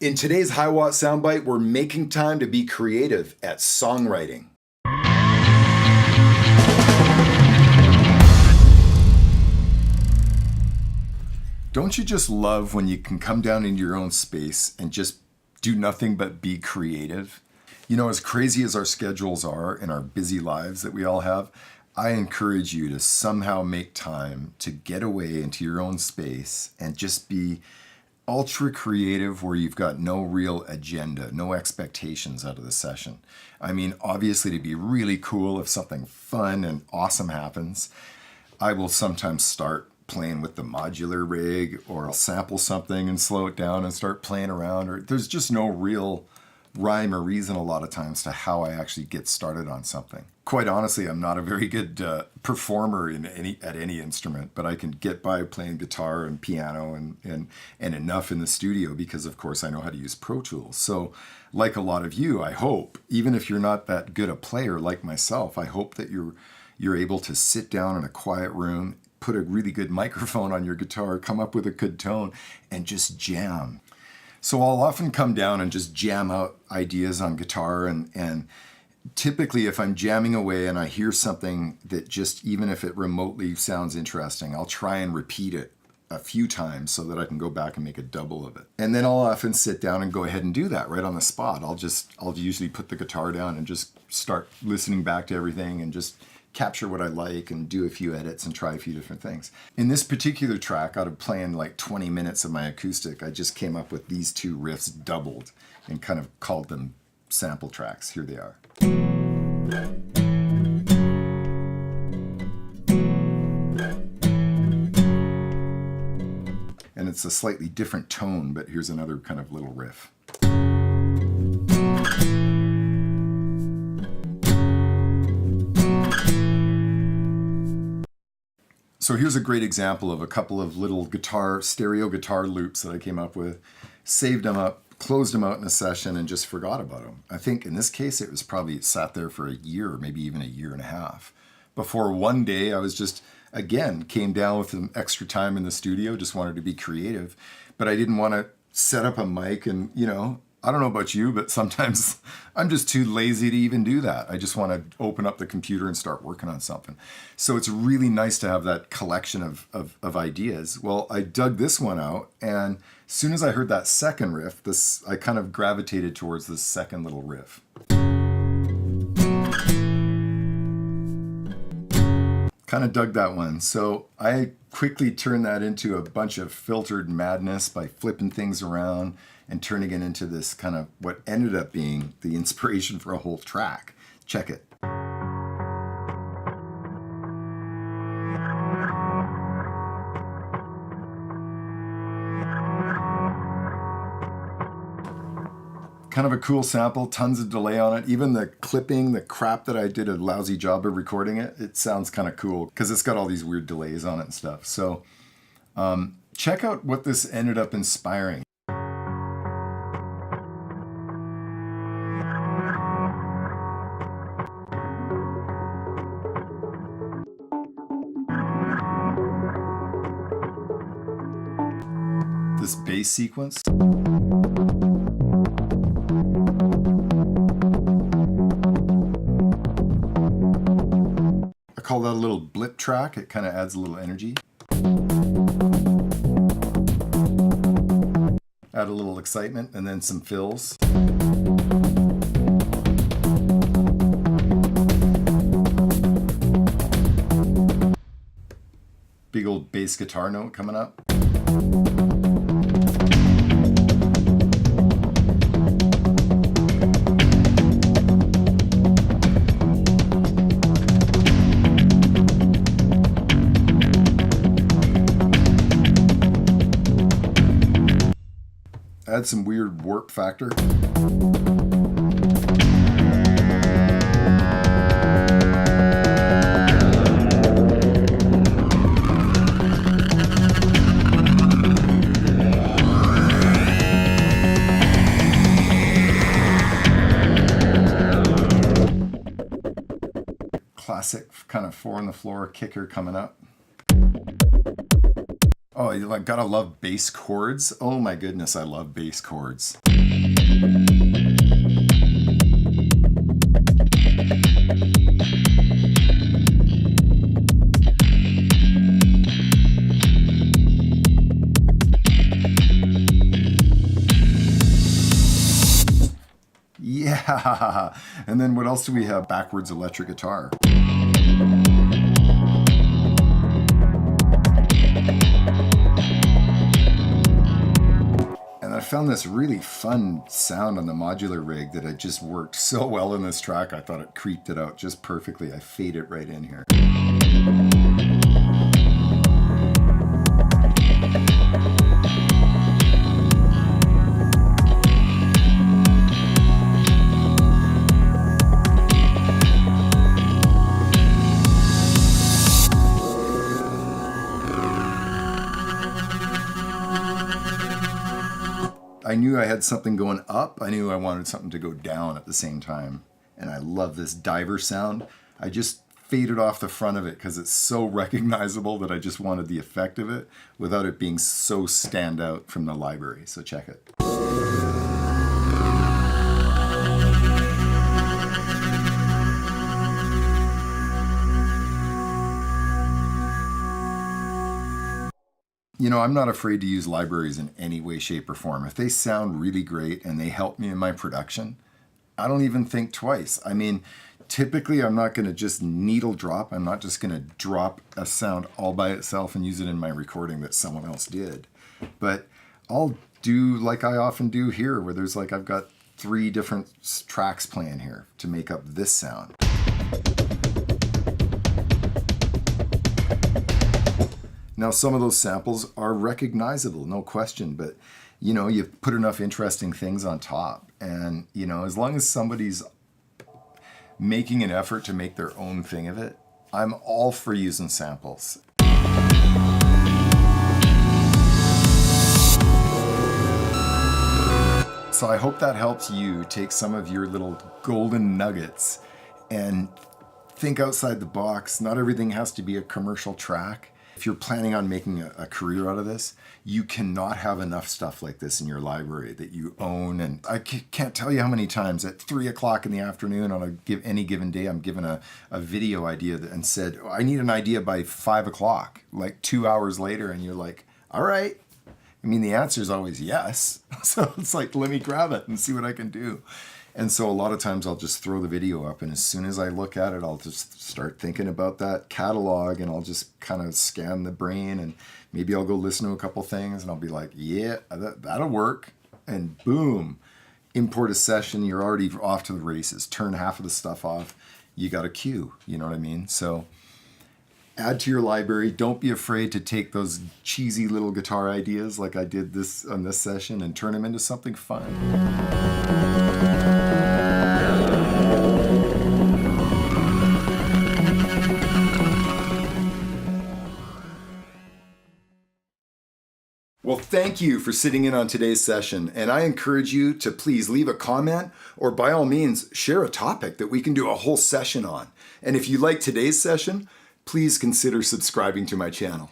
In today's Hiwatt Soundbite, we're making time to be creative at songwriting. Don't you just love when you can come down into your own space and just do nothing but be creative? You know, as crazy as our schedules are and our busy lives that we all have, I encourage you to somehow make time to get away into your own space and just be ultra creative where you've got no real agenda, no expectations out of the session. I mean, obviously to be really cool if something fun and awesome happens, I will sometimes start playing with the modular rig, or I'll sample something and slow it down and start playing around, or there's just no real rhyme or reason a lot of times to how I actually get started on something. Quite honestly, I'm not a very good performer at any instrument, but I can get by playing guitar and piano and enough in the studio because, of course, I know how to use Pro Tools. So like a lot of you, I hope, even if you're not that good a player like myself, I hope that you're able to sit down in a quiet room, put a really good microphone on your guitar, come up with a good tone, and just jam. So I'll often come down and just jam out ideas on guitar, and typically if I'm jamming away and I hear something that just, even if it remotely sounds interesting, I'll try and repeat it a few times so that I can go back and make a double of it. And then I'll often sit down and go ahead and do that right on the spot. I'll usually put the guitar down and just start listening back to everything and just capture what I like and do a few edits and try a few different things. In this particular track, out of playing like 20 minutes of my acoustic, I just came up with these two riffs doubled and kind of called them sample tracks. Here they are. And it's a slightly different tone, but here's another kind of little riff. So here's a great example of a couple of little stereo guitar loops that I came up with, saved them up, closed them out in a session, and just forgot about them. I think in this case, it was probably sat there for a year, maybe even a year and a half. Before one day, I was just, again, came down with some extra time in the studio, just wanted to be creative, but I didn't want to set up a mic and, you know, I don't know about you, but sometimes I'm just too lazy to even do that. I just want to open up the computer and start working on something. So it's really nice to have that collection of ideas. Well, I dug this one out, and as soon as I heard that second riff, I kind of gravitated towards this second little riff. Kind of dug that one. So I quickly turned that into a bunch of filtered madness by flipping things around and turning it into this kind of what ended up being the inspiration for a whole track. Check it. Kind of a cool sample, tons of delay on it. Even the clipping, the crap that I did a lousy job of recording it, it sounds kind of cool because it's got all these weird delays on it and stuff. So check out what this ended up inspiring. This bass sequence. I call that a little blip track. It kind of adds a little energy. Add a little excitement and then some fills. Big old bass guitar note coming up. Add some weird warp factor. Classic kind of 4 on the floor kicker coming up. Oh, you like gotta love bass chords. Oh my goodness, I love bass chords. Yeah, and then what else do we have? Backwards electric guitar. And I found this really fun sound on the modular rig that it just worked so well in this track. I thought it creeped it out just perfectly. I fade it right in here. I knew I had something going up. I knew I wanted something to go down at the same time. And I love this diver sound. I just faded off the front of it because it's so recognizable that I just wanted the effect of it without it being so stand out from the library. So check it. You know, I'm not afraid to use libraries in any way, shape, or form. If they sound really great and they help me in my production, I don't even think twice. I mean, typically I'm not going to just needle drop. I'm not just going to drop a sound all by itself and use it in my recording that someone else did. But I'll do like I often do here, where there's like I've got 3 different tracks playing here to make up this sound. Now, some of those samples are recognizable, no question, but, you know, you put enough interesting things on top. And, you know, as long as somebody's making an effort to make their own thing of it, I'm all for using samples. So I hope that helps you take some of your little golden nuggets and think outside the box. Not everything has to be a commercial track. If you're planning on making a career out of this, you cannot have enough stuff like this in your library that you own. And I can't tell you how many times at 3 o'clock in the afternoon on any given day, I'm given a video idea and said, oh, I need an idea by 5 o'clock, like 2 hours later. And you're like, all right. I mean, the answer is always yes. So it's like, let me grab it and see what I can do. And so a lot of times I'll just throw the video up, and as soon as I look at it, I'll just start thinking about that catalog, and I'll just kind of scan the brain, and maybe I'll go listen to a couple things, and I'll be like, yeah, that'll work. And boom, import a session, you're already off to the races. Turn half of the stuff off, you got a cue, you know what I mean? So add to your library. Don't be afraid to take those cheesy little guitar ideas like I did on this session and turn them into something fun. Well, thank you for sitting in on today's session, and I encourage you to please leave a comment or by all means share a topic that we can do a whole session on. And if you like today's session, please consider subscribing to my channel.